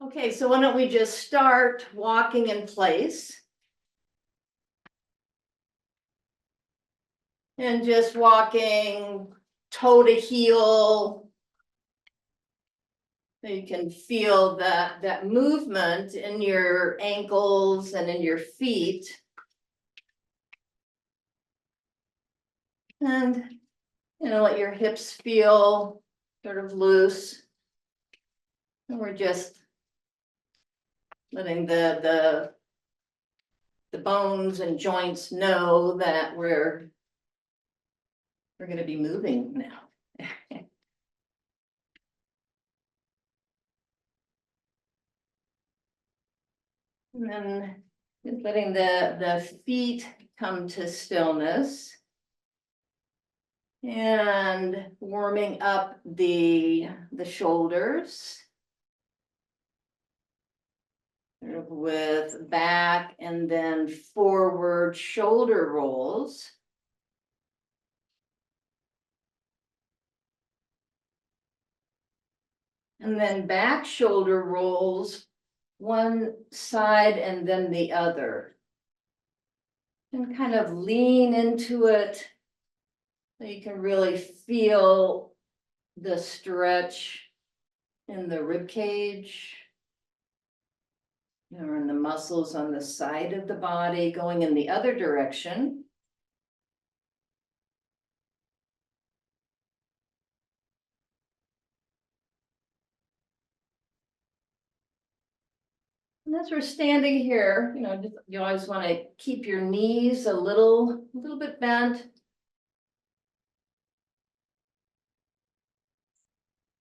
Okay, so why don't we just start walking in place? And just walking toe to heel. So you can feel that movement in your ankles and in your feet. And, let your hips feel sort of loose. And we're just letting the bones and joints know that we're going to be moving now. And then just letting the feet come to stillness. And warming up the shoulders. Sort of with back and then forward shoulder rolls. And then back shoulder rolls, one side and then the other. And kind of lean into it. So you can really feel the stretch in the rib cage. Or in the muscles on the side of the body going in the other direction. And as we're standing here, you always want to keep your knees a little bit bent.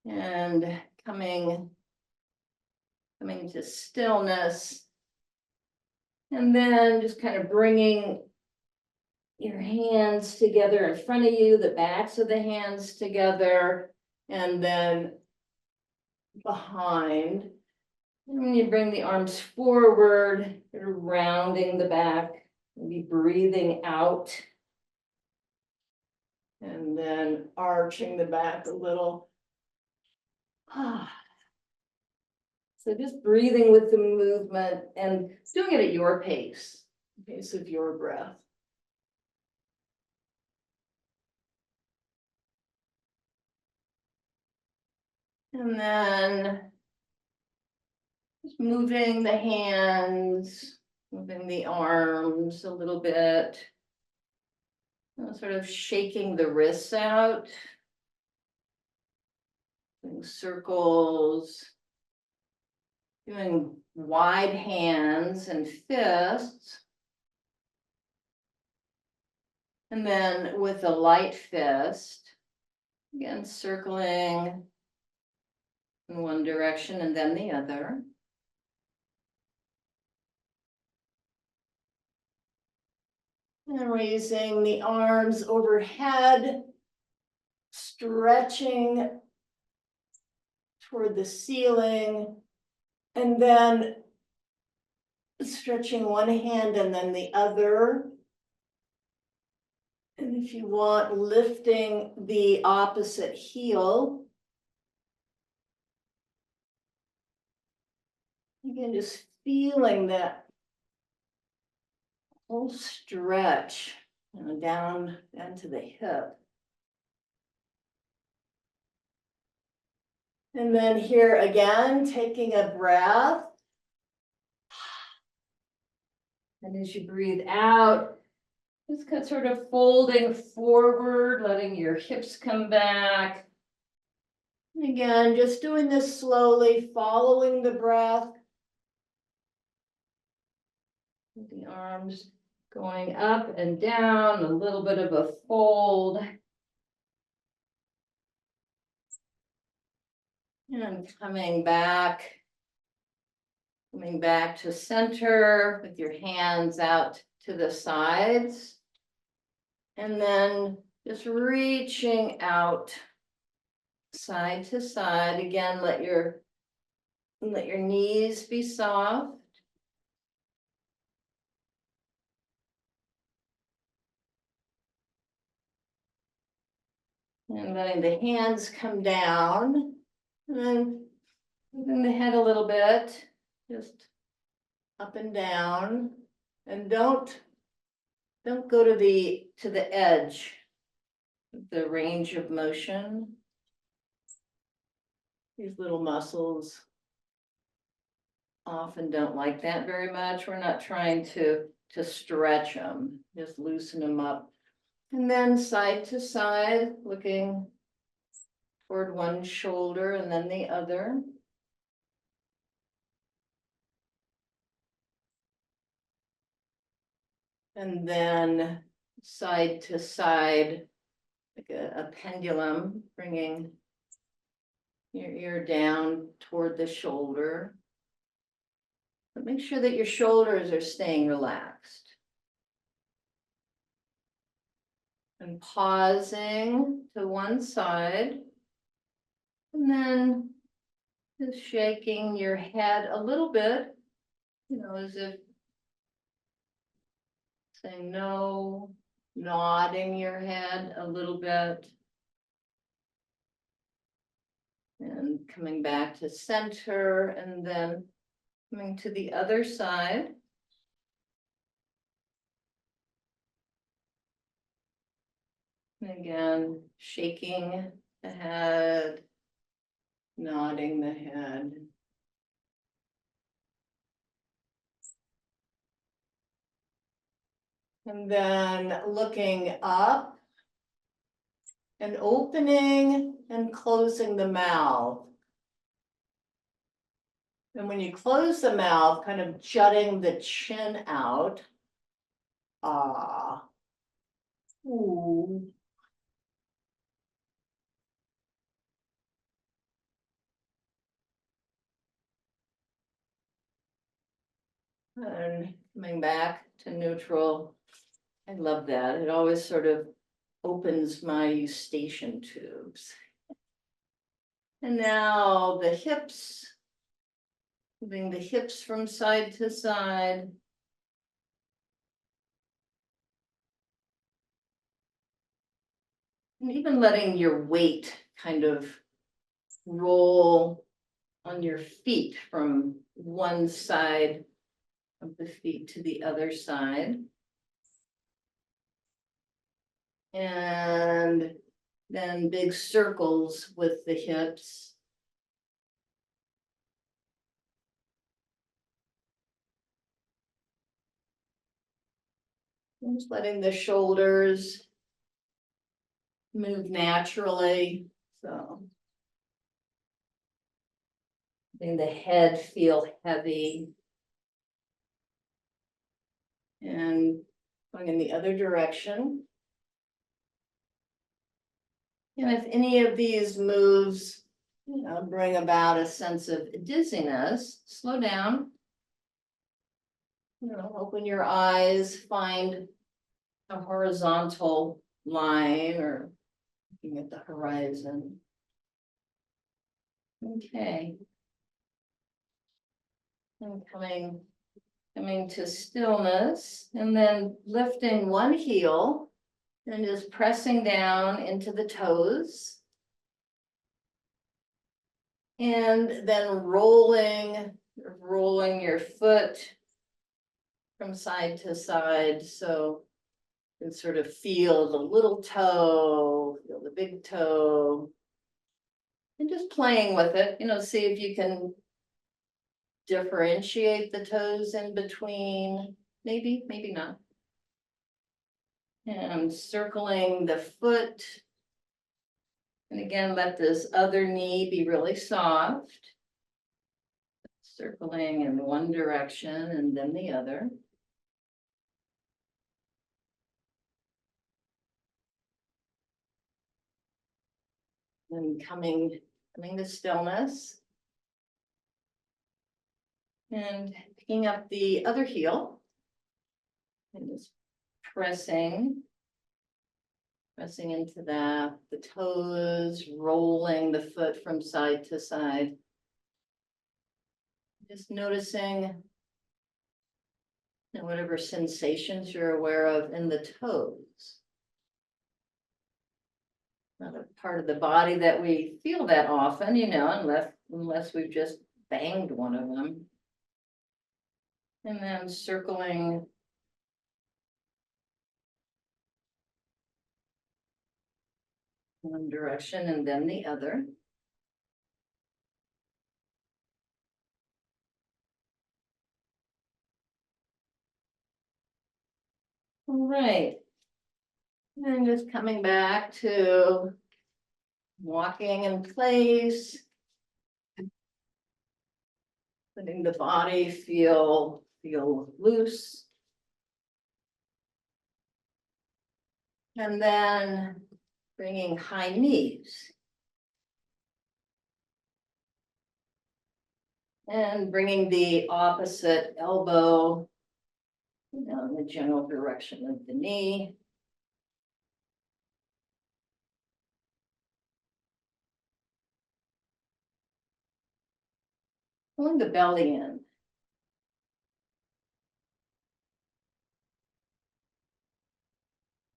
And coming to stillness. And then just kind of bringing your hands together in front of you, the backs of the hands together, and then behind. And when you bring the arms forward, you're rounding the back, maybe breathing out. And then arching the back a little. So just breathing with the movement and doing it at your pace, pace of your breath. And then just moving the hands, moving the arms a little bit. Sort of shaking the wrists out. Doing circles. Doing wide hands and fists. And then with a light fist, again, circling in one direction and then the other. And raising the arms overhead, stretching toward the ceiling, and then stretching one hand and then the other. And if you want, lifting the opposite heel. Again, just feeling that whole stretch, down to the hip. And then here again, taking a breath. And as you breathe out, just kind of sort of folding forward, letting your hips come back. And again, just doing this slowly, following the breath. The arms going up and down, a little bit of a fold. And coming back to center with your hands out to the sides. And then just reaching out side to side. Again, let your knees be soft. And letting the hands come down. And then moving the head a little bit, just up and down, and don't go to the edge of the range of motion. These little muscles often don't like that very much. We're not trying to stretch them, just loosen them up. And then side to side, looking toward one shoulder and then the other. And then side to side, like a pendulum, bringing your ear down toward the shoulder. But make sure that your shoulders are staying relaxed. And pausing to one side. And then just shaking your head a little bit, as if saying no, nodding your head a little bit. And coming back to center, and then coming to the other side. And again, shaking the head, nodding the head. And then looking up and opening and closing the mouth. And when you close the mouth, kind of jutting the chin out. Ah. Ooh. And coming back to neutral. I love that. It always sort of opens my eustachian tubes. And now the hips, moving the hips from side to side. And even letting your weight kind of roll on your feet from one side of the feet to the other side. And then big circles with the hips. Just letting the shoulders move naturally. So letting the head feel heavy. And going in the other direction. And if any of these moves, bring about a sense of dizziness, slow down. Open your eyes, find a horizontal line or looking at the horizon. Okay. And coming to stillness, and then lifting one heel and just pressing down into the toes. And then rolling your foot from side to side. So you can sort of feel the little toe, feel the big toe. And just playing with it, see if you can differentiate the toes in between. Maybe, maybe not. And circling the foot. And again, let this other knee be really soft. Circling in one direction and then the other. And coming to stillness. And picking up the other heel. And just pressing into that, the toes, rolling the foot from side to side. Just noticing whatever sensations you're aware of in the toes. Not a part of the body that we feel that often, unless unless we've just banged one of them. And then circling. One direction and then the other. All right. And just coming back to walking in place. Letting the body feel loose. And then bringing high knees. And bringing the opposite elbow, in the general direction of the knee. Pulling the belly in.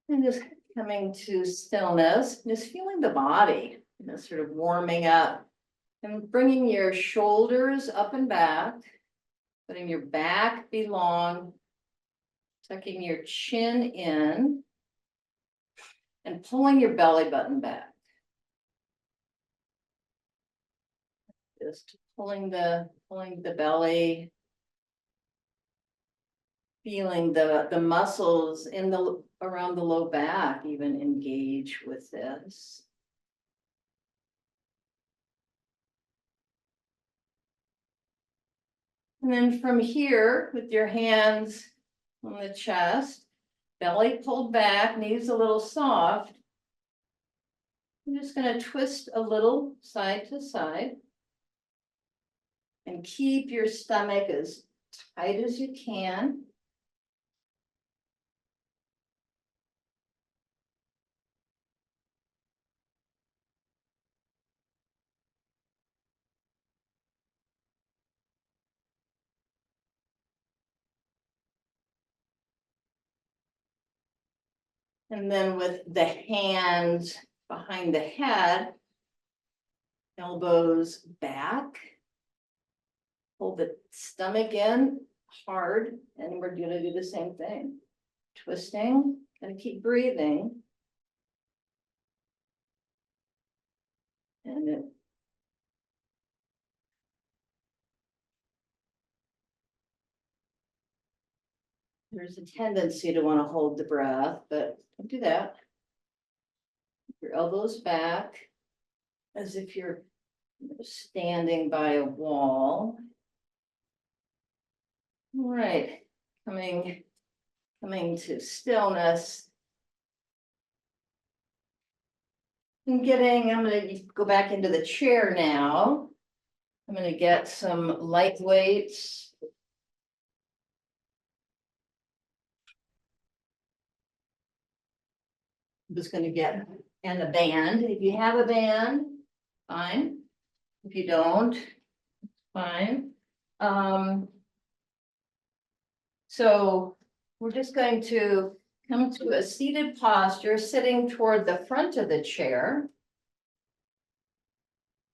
And just coming to stillness, just feeling the body, sort of warming up. And bringing your shoulders up and back, letting your back be long, tucking your chin in, and pulling your belly button back. Just pulling the belly, feeling the muscles in the around the low back even engage with this. And then from here, with your hands on the chest, belly pulled back, knees a little soft. I'm just going to twist a little side to side. And keep your stomach as tight as you can. And then with the hands behind the head, elbows back. Pull the stomach in hard, and we're going to do the same thing. Twisting, and keep breathing. And there's a tendency to want to hold the breath, but don't do that. Your elbows back, as if you're standing by a wall. All right, coming to stillness. I'm going to go back into the chair now. I'm going to get some light weights. I'm just going to get and a band. If you have a band, fine. If you don't, fine. So we're just going to come to a seated posture, sitting toward the front of the chair.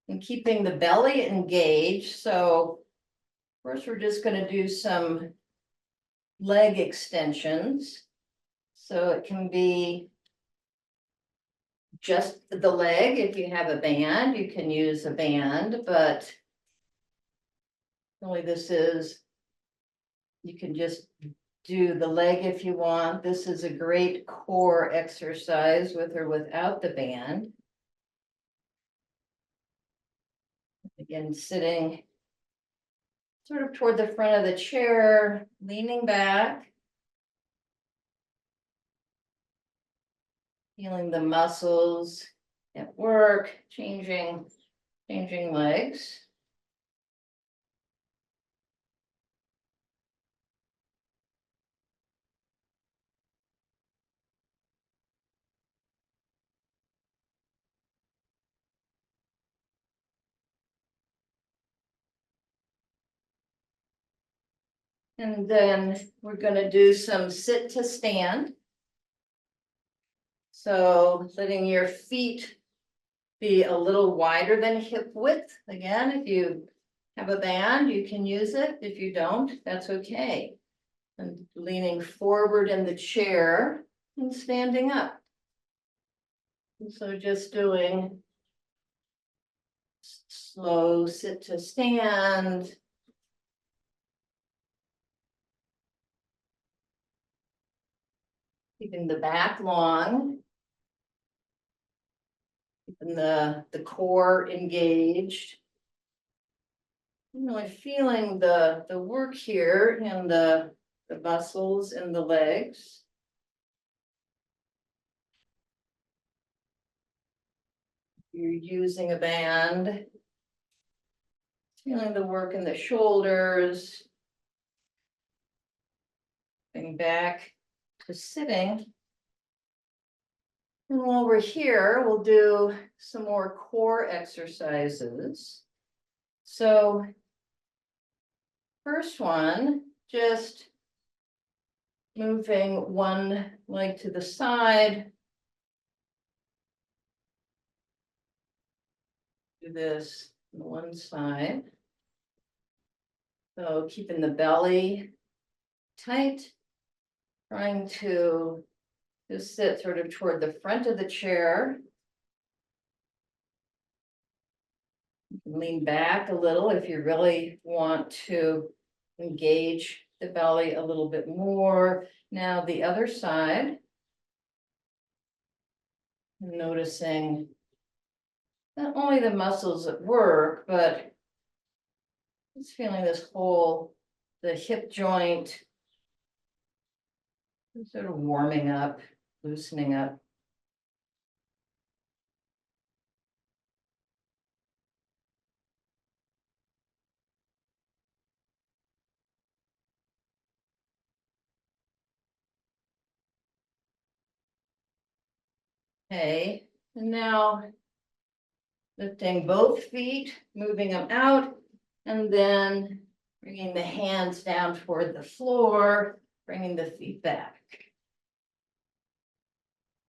And keeping the belly engaged. So first we're just going to do some leg extensions. So it can be just the leg. If you have a band, you can use a band, but really you can just do the leg if you want. This is a great core exercise with or without the band. Again, sitting sort of toward the front of the chair, leaning back. Feeling the muscles at work, changing legs. And then we're going to do some sit to stand. So letting your feet be a little wider than hip width. Again, if you have a band, you can use it. If you don't, that's okay. And leaning forward in the chair and standing up. And so just doing slow sit to stand. Keeping the back long. Keeping the core engaged. Really feeling the work here in the muscles in the legs. You're using a band. Feeling the work in the shoulders. Going back to sitting. And while we're here, we'll do some more core exercises. So first one, just moving one leg to the side. Do this on one side. So keeping the belly tight, trying to just sit sort of toward the front of the chair. You can lean back a little if you really want to engage the belly a little bit more. Now the other side. Noticing not only the muscles at work, but just feeling this whole, the hip joint sort of warming up, loosening up. Okay, and now lifting both feet, moving them out, and then bringing the hands down toward the floor, bringing the feet back.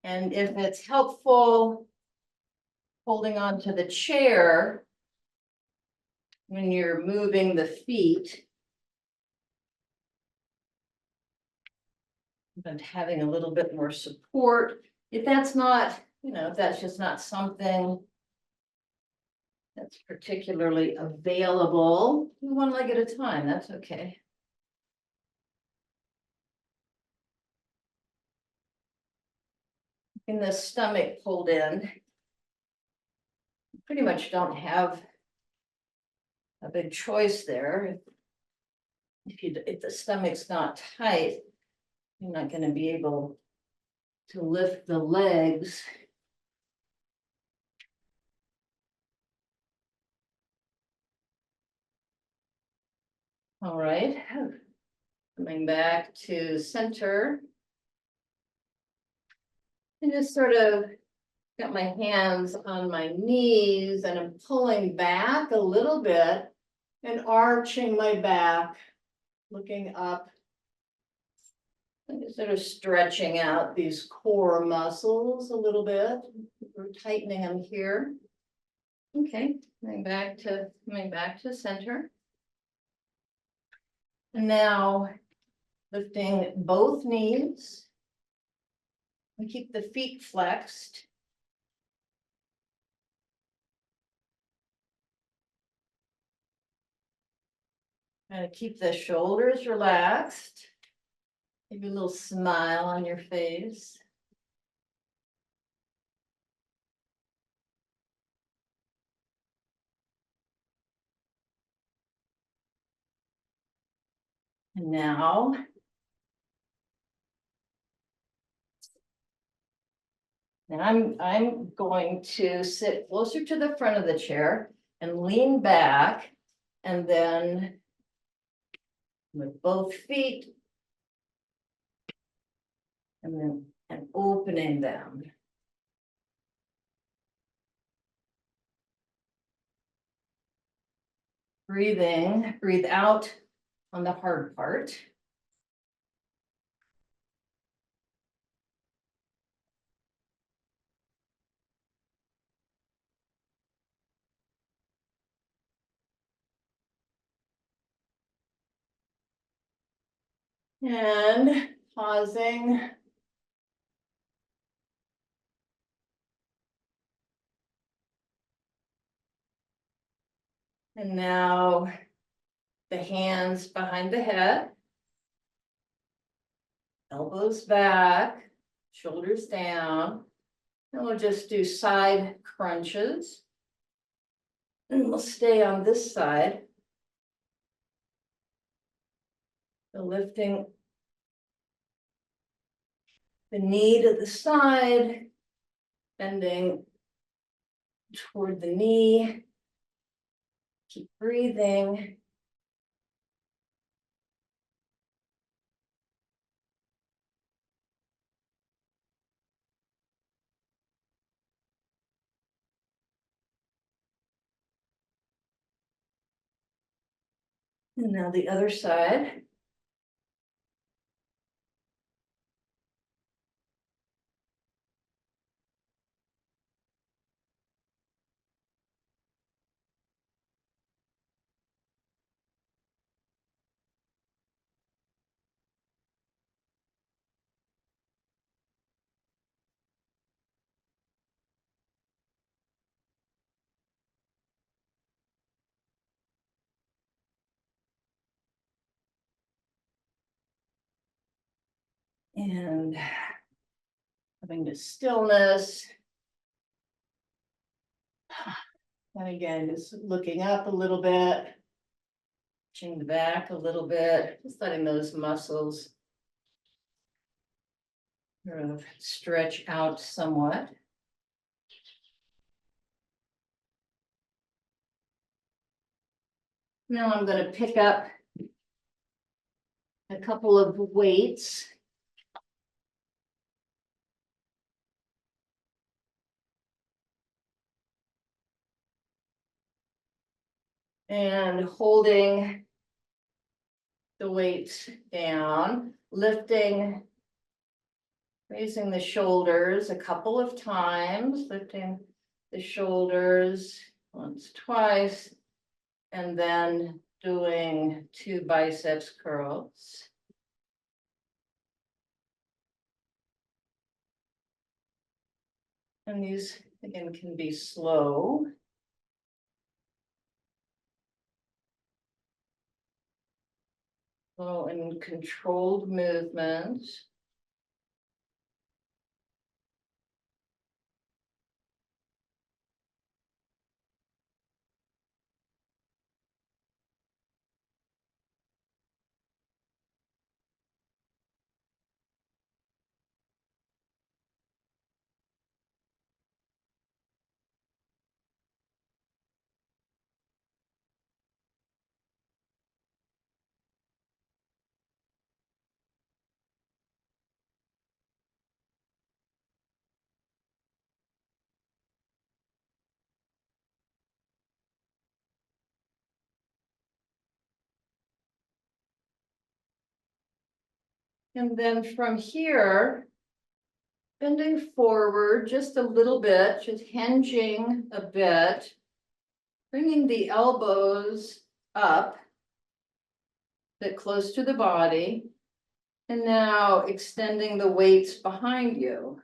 And if it's helpful, holding on to the chair when you're moving the feet, and having a little bit more support. If that's not, if that's just not something that's particularly available, one leg at a time, that's okay. In the stomach pulled in, pretty much don't have a big choice there. If the stomach's not tight, you're not going to be able to lift the legs. All right, coming back to center. And just sort of got my hands on my knees and I'm pulling back a little bit and arching my back, looking up. And just sort of stretching out these core muscles a little bit. We're tightening them here. Okay, coming back to center. And now lifting both knees. We keep the feet flexed. And keep the shoulders relaxed. Maybe a little smile on your face. And now I'm going to sit closer to the front of the chair and lean back, and then with both feet and opening them. Breathe out on the hard part. And pausing. And now the hands behind the head. Elbows back, shoulders down. And we'll just do side crunches. And we'll stay on this side. So lifting the knee to the side, bending toward the knee. Keep breathing. And now the other side. And having the stillness. And again, just looking up a little bit. Pushing the back a little bit, just letting those muscles sort of stretch out somewhat. Now I'm going to pick up a couple of weights. And holding the weights down, lifting, raising the shoulders a couple of times, lifting the shoulders once, twice, and then doing 2 biceps curls. And these, again, can be slow. Slow and controlled movements. And then from here, bending forward just a little bit, just hinging a bit, bringing the elbows up, a bit close to the body, and now extending the weights behind you.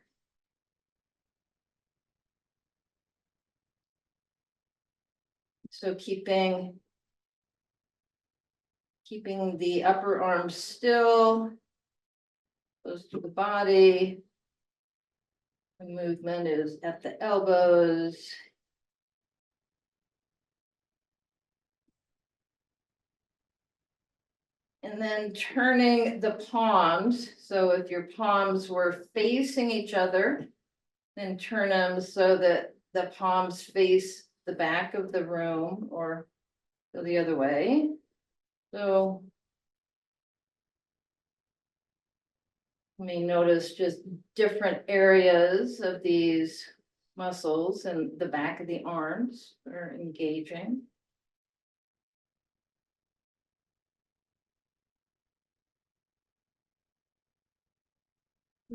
So keeping the upper arm still, close to the body. The movement is at the elbows. And then turning the palms. So if your palms were facing each other, then turn them so that the palms face the back of the room or go the other way. So you may notice just different areas of these muscles and the back of the arms are engaging.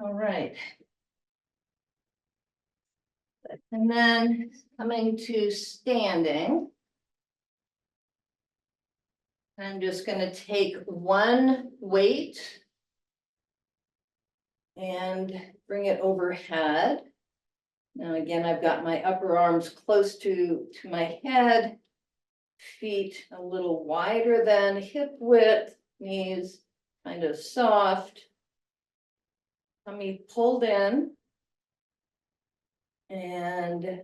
All right. And then coming to standing. I'm just going to take one weight and bring it overhead. Now again, I've got my upper arms close to my head, feet a little wider than hip width, knees kind of soft. Tummy pulled in. And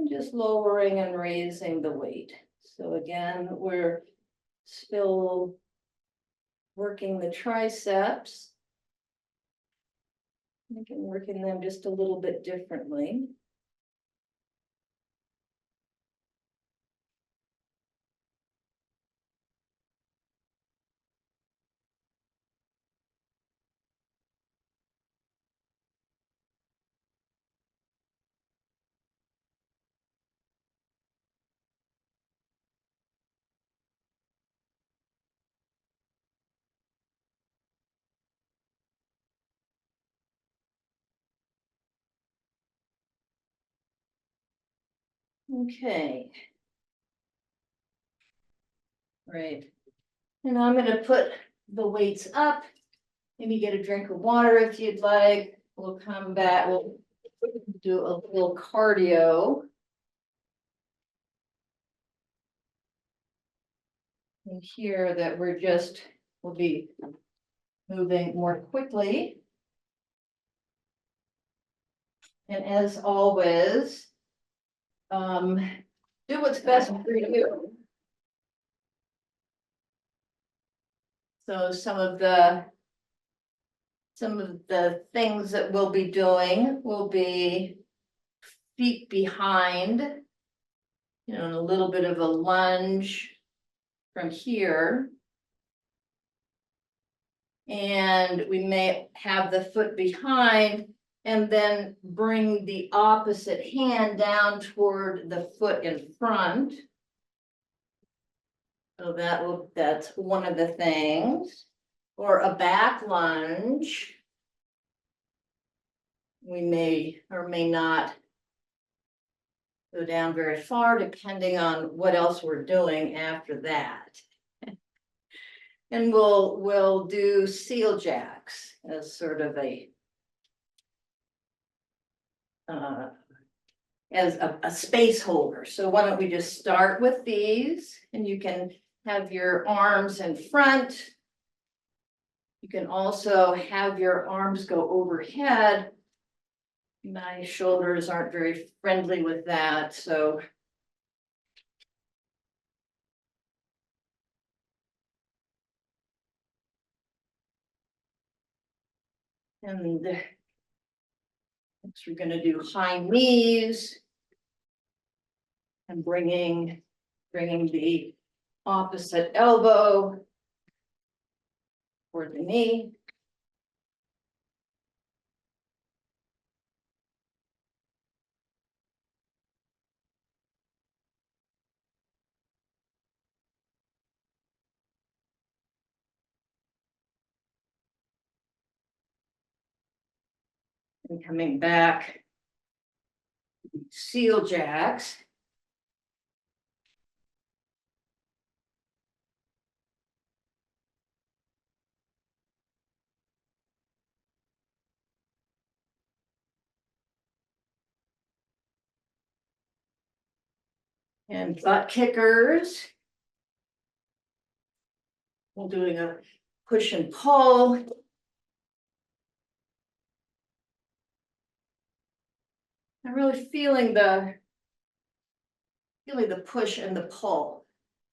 just lowering and raising the weight. So again, we're still working the triceps. I can work in them just a little bit differently. Okay. Right. And I'm gonna put the weights up. Maybe get a drink of water if you'd like. We'll come back, we'll do a little cardio. And here that we'll be moving more quickly. And as always, do what's best for you. So some of the things that we'll be doing will be feet behind, a little bit of a lunge from here. And we may have the foot behind and then bring the opposite hand down toward the foot in front. So that's one of the things. Or a back lunge. We may or may not go down very far, depending on what else we're doing after that. And we'll do seal jacks as sort of as a space holder. So why don't we just start with these, and you can have your arms in front. You can also have your arms go overhead. My shoulders aren't very friendly with that, so. And next we're gonna do high knees. And bringing the opposite elbow toward the knee. And coming back, seal jacks. And butt kickers. We're doing a push and pull. I'm really feeling the push and the pull,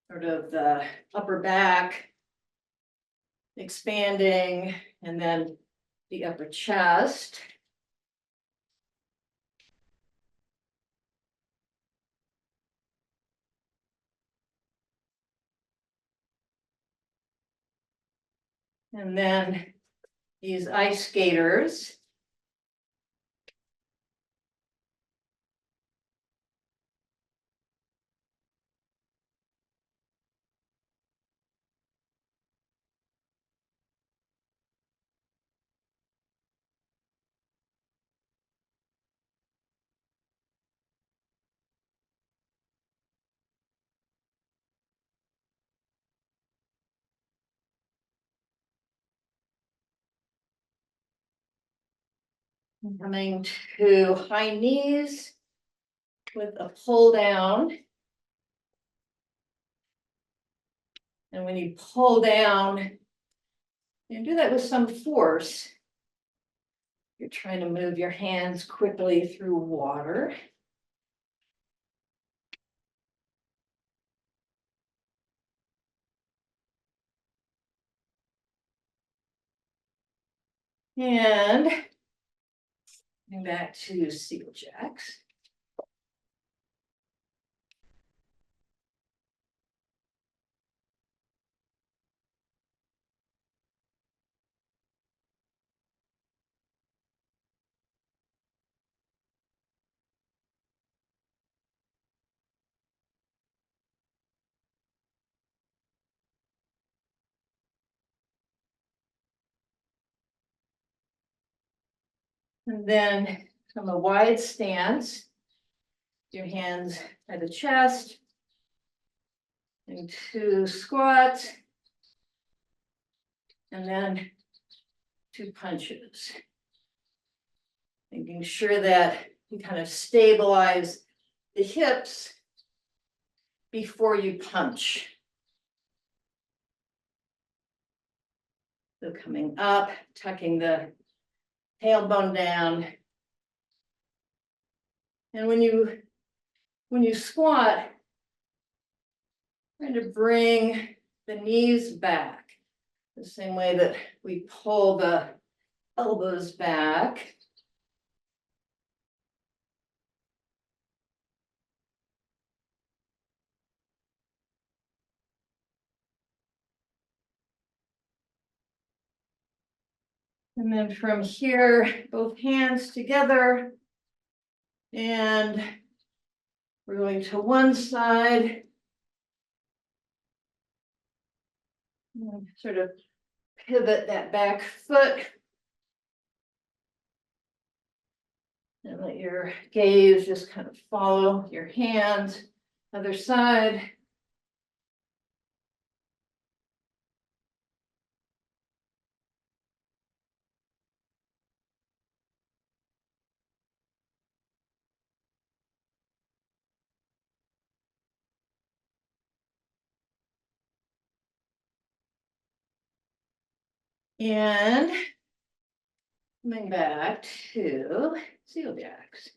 sort of the upper back expanding, and then the upper chest. And then these ice skaters. Coming to high knees with a pull down. And when you pull down, you do that with some force. You're trying to move your hands quickly through water. And going back to Seal Jacks. And then from a wide stance, your hands at the chest, into squats, and then 2 punches. Making sure that you kind of stabilize the hips before you punch. So coming up, tucking the tailbone down. And when you squat, trying to bring the knees back the same way that we pull the elbows back. And then from here, both hands together. And we're going to one side. And sort of pivot that back foot. And let your gaze just kind of follow your hands. Other side. And coming back to Seal Jacks.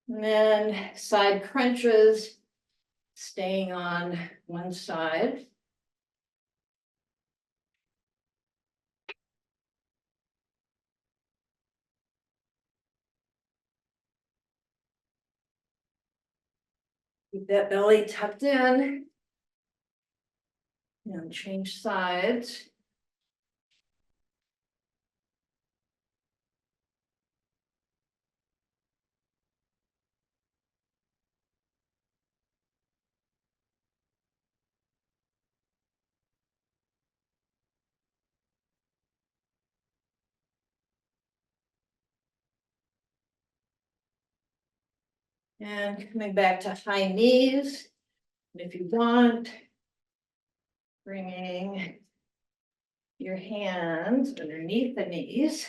And then side crunches, staying on one side. Keep that belly tucked in. And change sides. And coming back to high knees. And if you want, bringing your hands underneath the knees.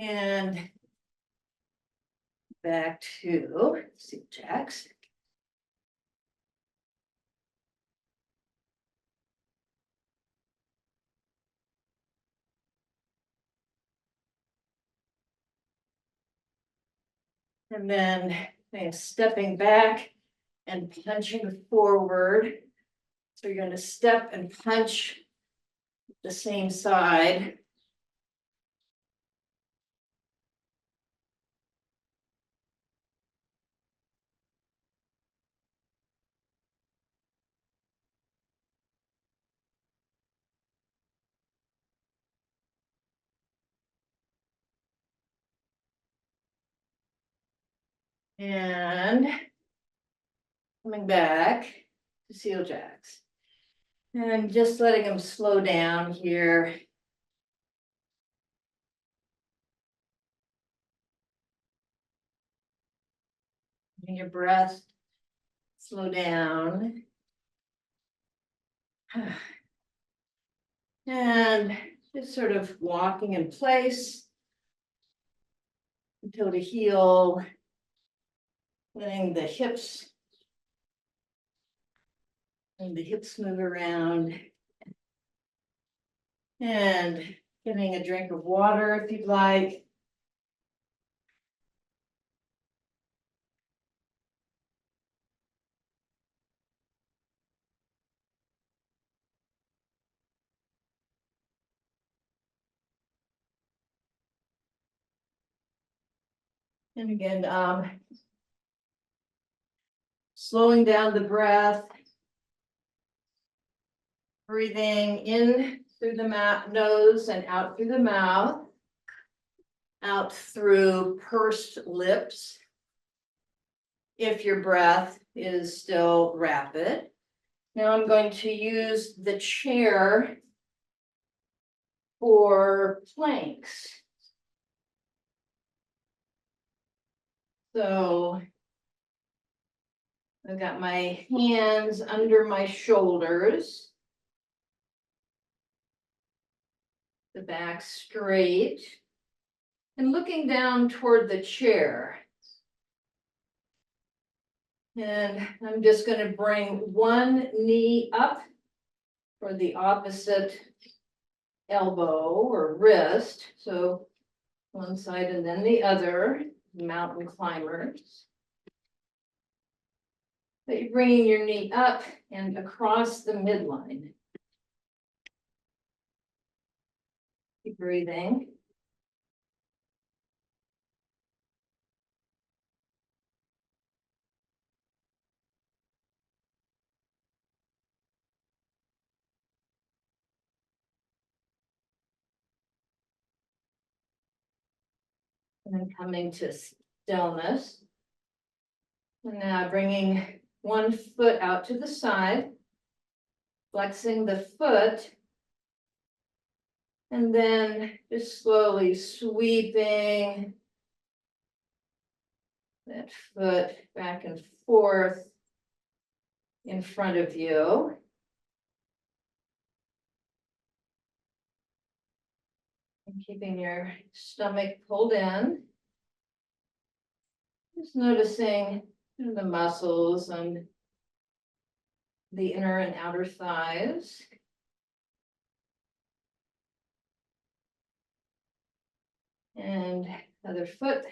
And back to Seal Jacks. And then stepping back and punching forward. So you're going to step and punch the same side. And coming back to Seal Jacks. And just letting them slow down here. And your breath slow down. And just sort of walking in place until the heel, letting the hips and the hips move around. And getting a drink of water if you'd like. And again, slowing down the breath. Breathing in through the nose and out through the mouth. Out through pursed lips. If your breath is still rapid. Now I'm going to use the chair for planks. So I've got my hands under my shoulders. The back straight. And looking down toward the chair. And I'm just going to bring one knee up for the opposite elbow or wrist. So one side and then the other, mountain climbers. But you're bringing your knee up and across the midline. Keep breathing. And then coming to stillness. And now bringing one foot out to the side. Flexing the foot. And then just slowly sweeping that foot back and forth in front of you. And keeping your stomach pulled in. Just noticing the muscles and the inner and outer thighs. And other foot.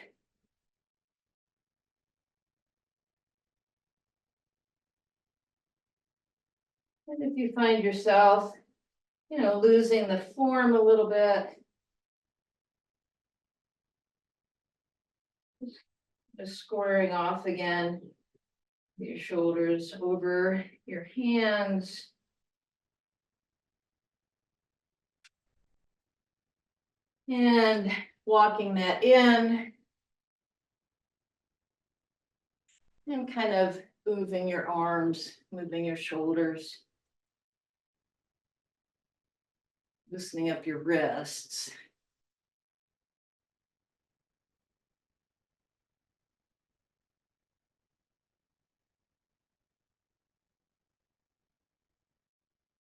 And if you find yourself, losing the form a little bit, just squaring off again, your shoulders over your hands. And walking that in. And kind of moving your arms, moving your shoulders. Loosening up your wrists.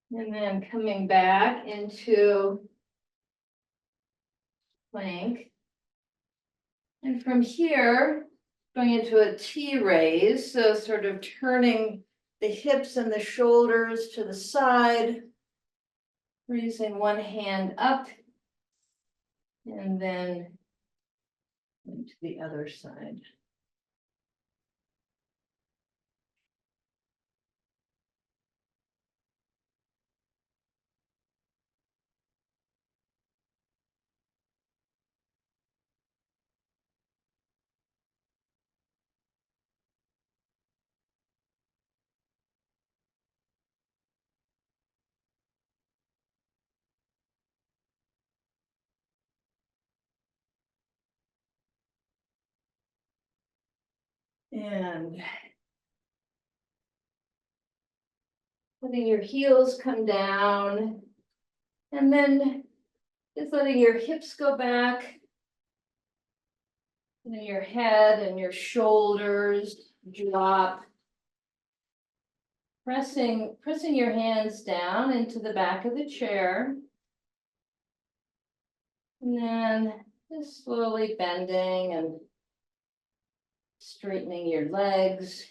And then coming back into plank. And from here, going into a T raise, so sort of turning the hips and the shoulders to the side, raising one hand up, and then to the other side. And letting your heels come down. And then just letting your hips go back. And then your head and your shoulders drop. Pressing your hands down into the back of the chair. And then just slowly bending and straightening your legs.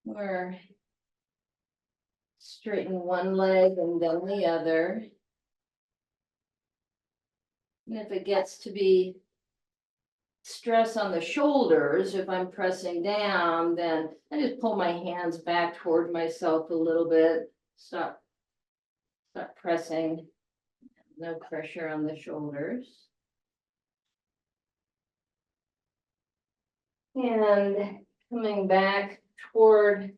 Or straighten one leg and then the other. And if it gets to be stress on the shoulders, if I'm pressing down, then I just pull my hands back toward myself a little bit. Stop pressing. No pressure on the shoulders. And coming back toward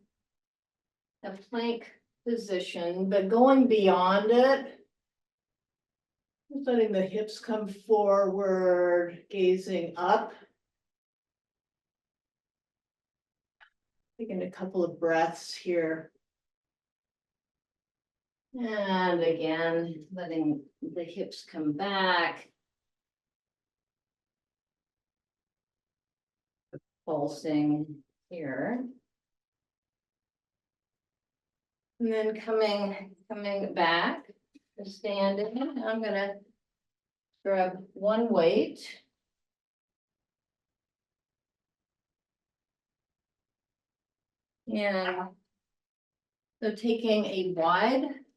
a plank position, but going beyond it. Just letting the hips come forward, gazing up. Taking a couple of breaths here. And again, letting the hips come back. Pulsing here. And then coming back, standing. I'm gonna grab one weight. And so taking a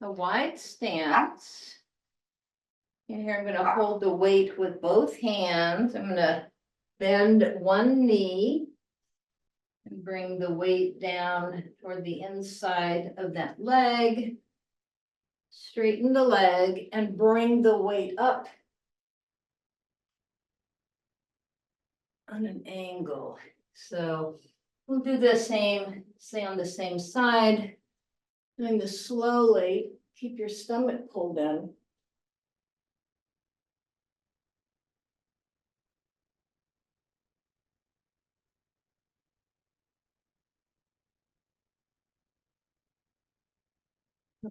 wide stance. And here I'm gonna hold the weight with both hands. I'm gonna bend one knee. And bring the weight down toward the inside of that leg. Straighten the leg and bring the weight up. On an angle. So we'll do the same, stay on the same side. Doing this slowly, keep your stomach pulled in.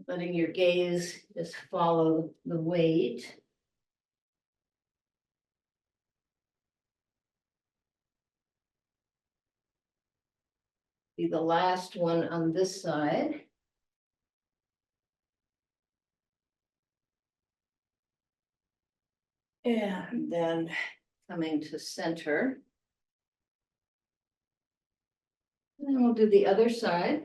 Letting your gaze just follow the weight. Be the last one on this side. And then coming to center. And we'll do the other side.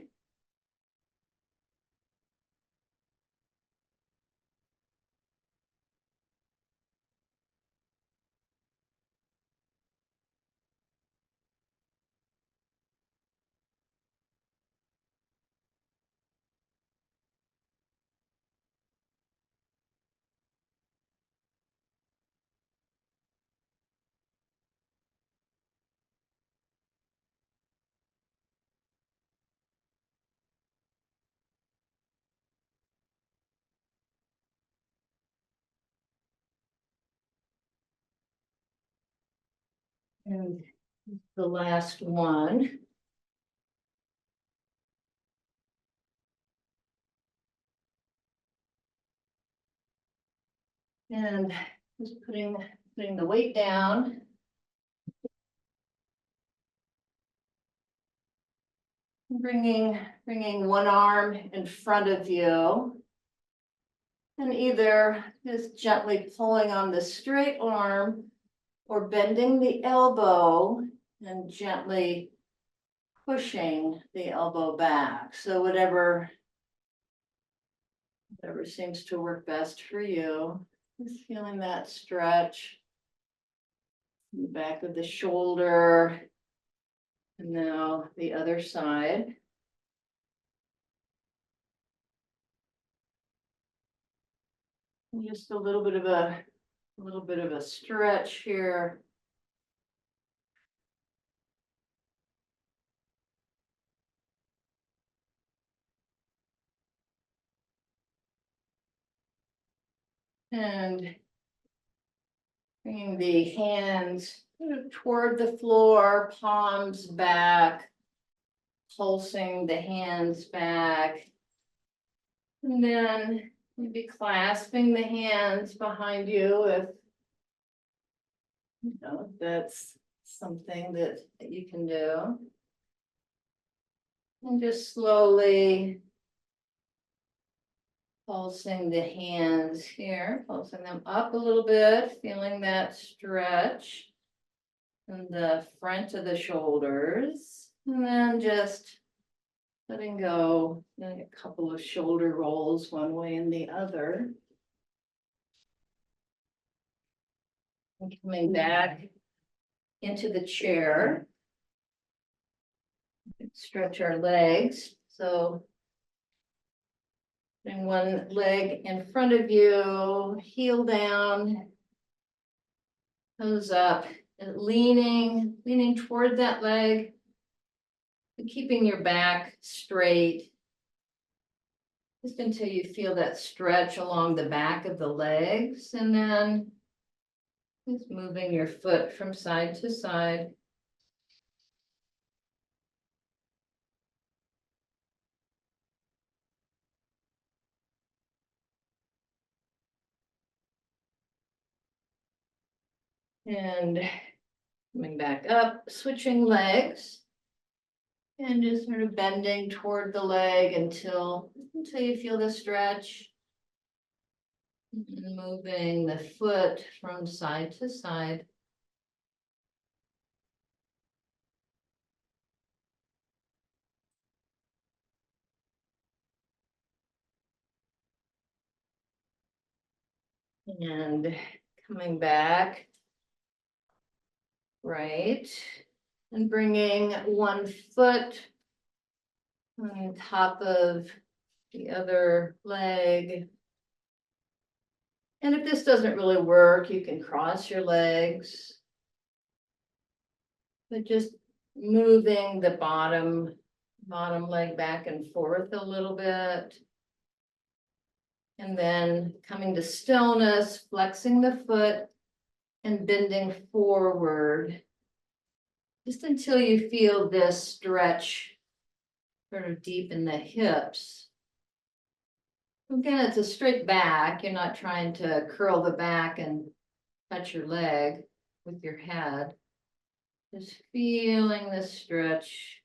And the last one. And just putting the weight down. Bringing one arm in front of you. And either just gently pulling on the straight arm or bending the elbow and gently pushing the elbow back. So whatever seems to work best for you. Just feeling that stretch. In the back of the shoulder. And now the other side. Just a little bit of a stretch here. And bringing the hands toward the floor, palms back, pulsing the hands back. And then maybe clasping the hands behind you if you know that's something that you can do. And just slowly pulsing the hands here, pulsing them up a little bit, feeling that stretch in the front of the shoulders. And then just letting go, doing a couple of shoulder rolls one way and the other. And coming back into the chair. Stretch our legs. So bring one leg in front of you, heel down, toes up, and leaning toward that leg, and keeping your back straight. Just until you feel that stretch along the back of the legs, and then just moving your foot from side to side. And coming back up, switching legs. And just sort of bending toward the leg until you feel the stretch. And moving the foot from side to side. And coming back. Right. And bringing one foot on top of the other leg. And if this doesn't really work, you can cross your legs. But just moving the bottom leg back and forth a little bit. And then coming to stillness, flexing the foot and bending forward. Just until you feel this stretch sort of deep in the hips. Again, it's a straight back. You're not trying to curl the back and touch your leg with your head. Just feeling the stretch.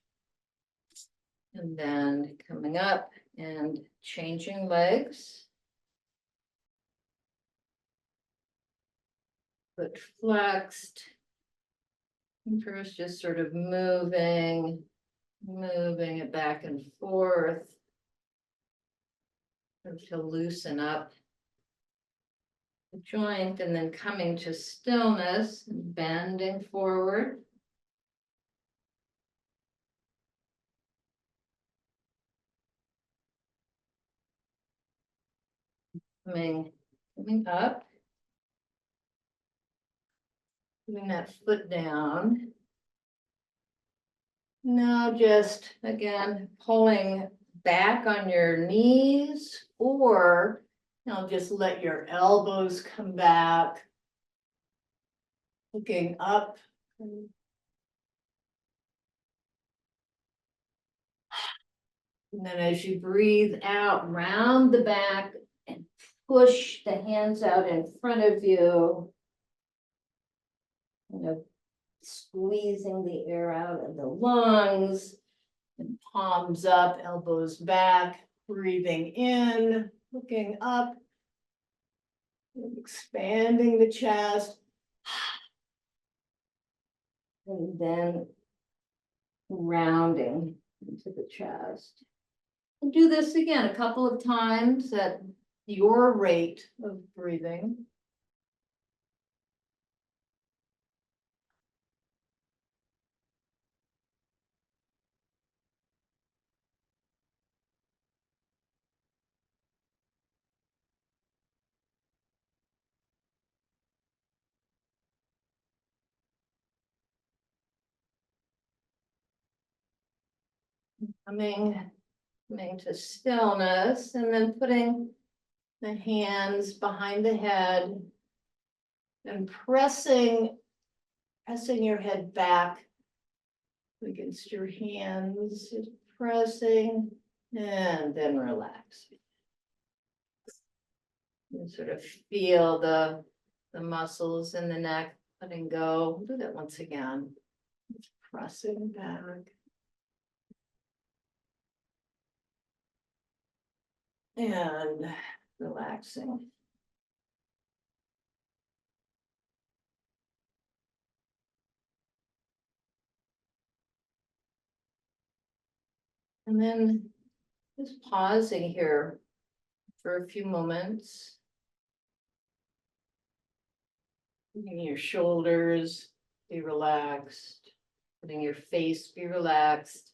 And then coming up and changing legs. Foot flexed. And first just sort of moving it back and forth. To loosen up the joint, and then coming to stillness, bending forward. Coming up. Putting that foot down. Now just, again, pulling back on your knees, or just let your elbows come back. Looking up. And then as you breathe out, round the back and push the hands out in front of you. Squeezing the air out of the lungs, and palms up, elbows back, breathing in, looking up, expanding the chest, and then rounding into the chest. And do this again a couple of times at your rate of breathing. Coming to stillness, and then putting the hands behind the head and pressing pressing your head back against your hands, just pressing, and then relax. You sort of feel the muscles in the neck letting go. Do that once again. Just pressing back. And relaxing. And then just pausing here for a few moments. Letting your shoulders be relaxed, letting your face be relaxed.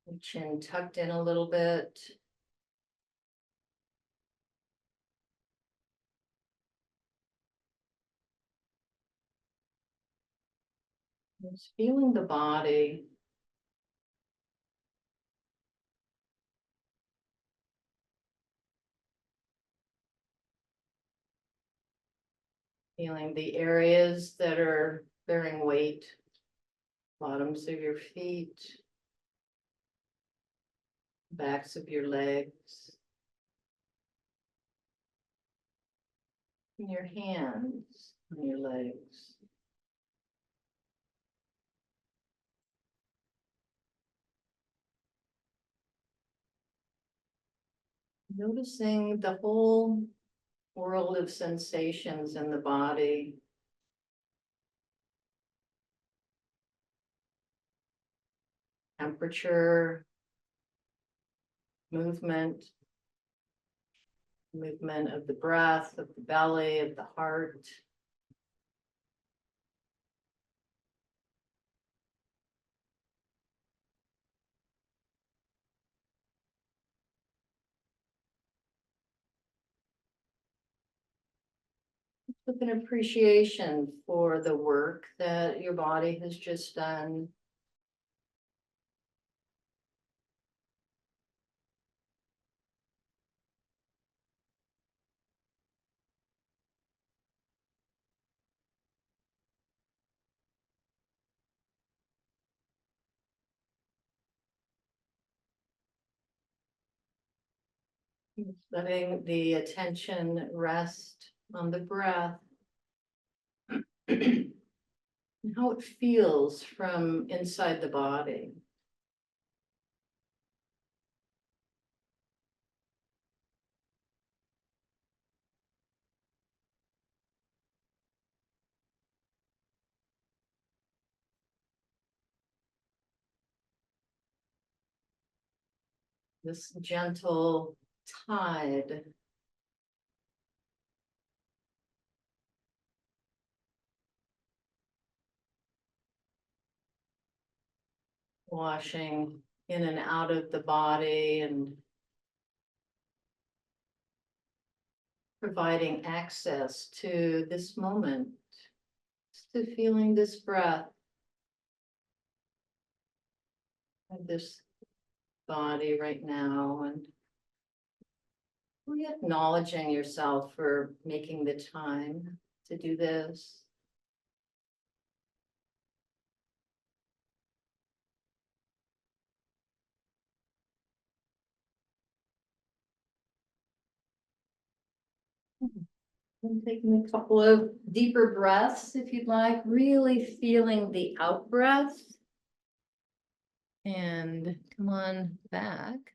Your chin tucked in a little bit. Just feeling the body. Feeling the areas that are bearing weight. Bottoms of your feet. Backs of your legs. And your hands on your legs. Noticing the whole world of sensations in the body. Temperature, movement of the breath, of the belly, of the heart. With an appreciation for the work that your body has just done. Letting the attention rest on the breath. And how it feels from inside the body. This gentle tide. Washing in and out of the body and providing access to this moment, to feeling this breath of this body right now, and really acknowledging yourself for making the time to do this. And taking a couple of deeper breaths, if you'd like, really feeling the out breath. And come on back.